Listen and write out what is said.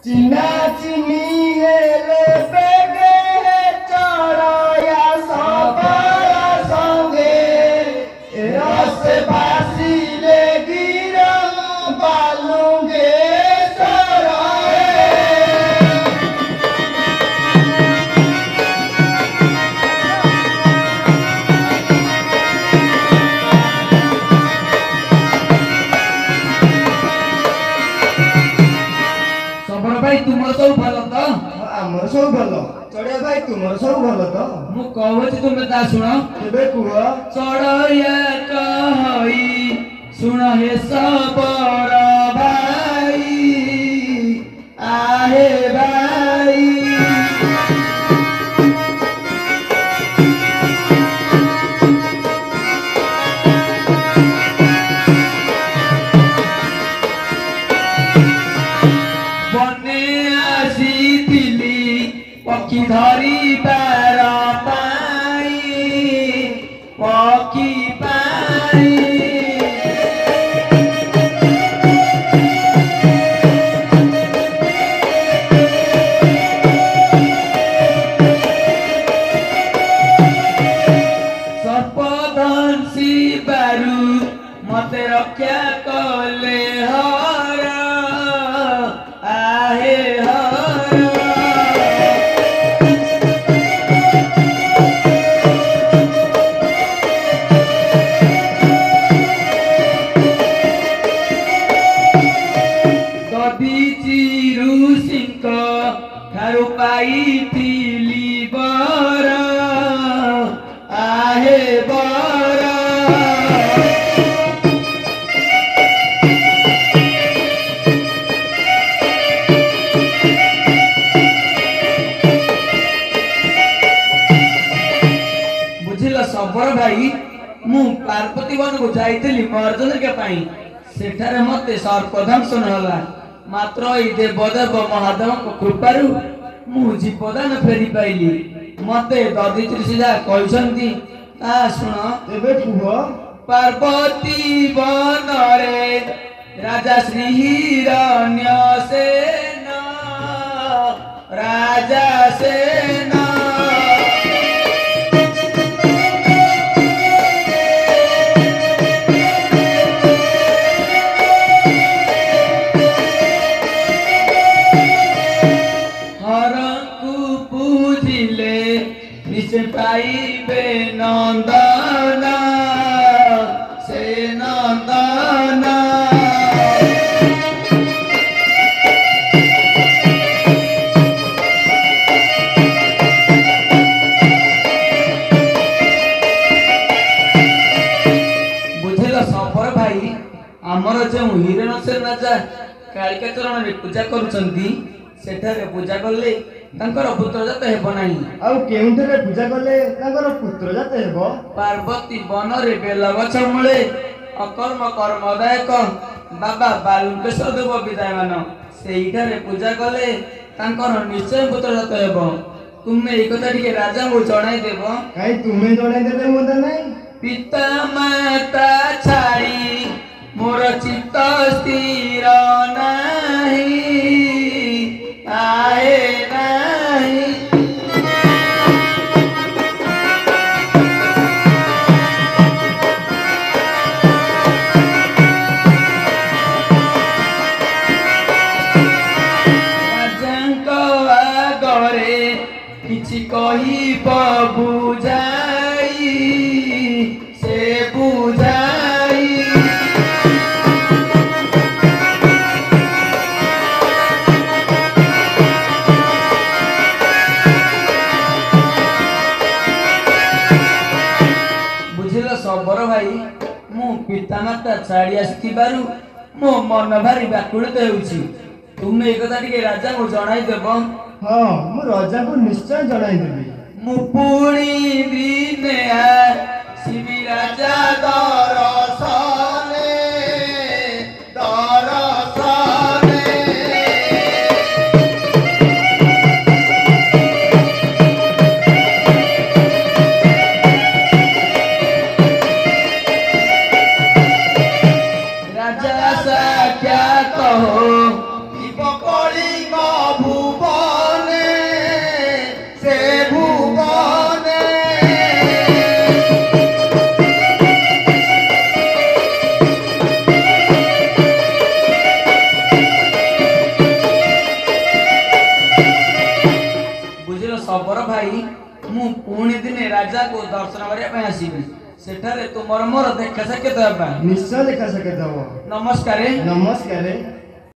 चिना चिनी हेले बेगे चढ़या सपरा संगे रस बासिले गिरम बालुंगे सराए। सबर भाई तुमर सब भल तो आमर सब भल। चढ़िया भाई तुमर सब भल तो मु कहूची तुमे ता सुन एबे कुह चढ़या कहई सुन हे सबर भाई आहे भाई बने आसीथिली पक्षी धरी पार पाई पक्षी पाई सर्पदंशी बारू मते रक्षा कले हर आहे हर दधीची ऋषिंक ठारू पाइथिली बर आहे बर बुझिल सबर भाई मु पार्वती वन को जाइथिली मर्जन के पाई सेठारे मते सर्पदंशन होला मात्र ई देवदेव महादेव को कृपारु मु जीवदान फेरी पाइली मते दधीची सीधा कहछंती ता सुन एबे कुह पार्वती वन रे राजा श्री हिरण्य सेन राजा सेन हरंकु पूजिले निश्चय पाइबे नंदन से नंदन बुझेला सबर भाई आमर जो हिरण से राजा कालिका चरण रे पूजा करूछंती सेठारे पूजा करले तांकर पुत्र जात हेब नाही आउ केउंठरे पूजा कले तांकर पुत्र जात हेबो पार्वती वन रे बेल गछ मूले अकर्म कर्मदायक बाबा बालुकेश्वर देव विदायमान सेठारे पूजा कले तांकर निश्चय पुत्र जात हेब तुमे ए कथा टिके राजा को जणाई देब काई तुमे जणाई देले मते नाही पिता माता छाड़ी मोर चित्त स्थिर नाही आए नाही राजांक आगरे किछि कहिब बुझाई से बुझाई बुझिल सबर भाई मु पिता माता छाड़ी आसिथिबारु मो मन भारी व्याकुलित हेउछि तुमे एक कथा टिके राजा को जणाई देब हां मु राजा को निश्चय जणाई देबी मु पुणी दिने शिवी राजा दरसने दरसने राजा साख्या कहो कि कलिंग दिने राजा को दर्शन करने पे आसीबी सेठारे तुमर मोर देखा सके तो निश्चय देखा सके। नमस्कार। नमस्कार।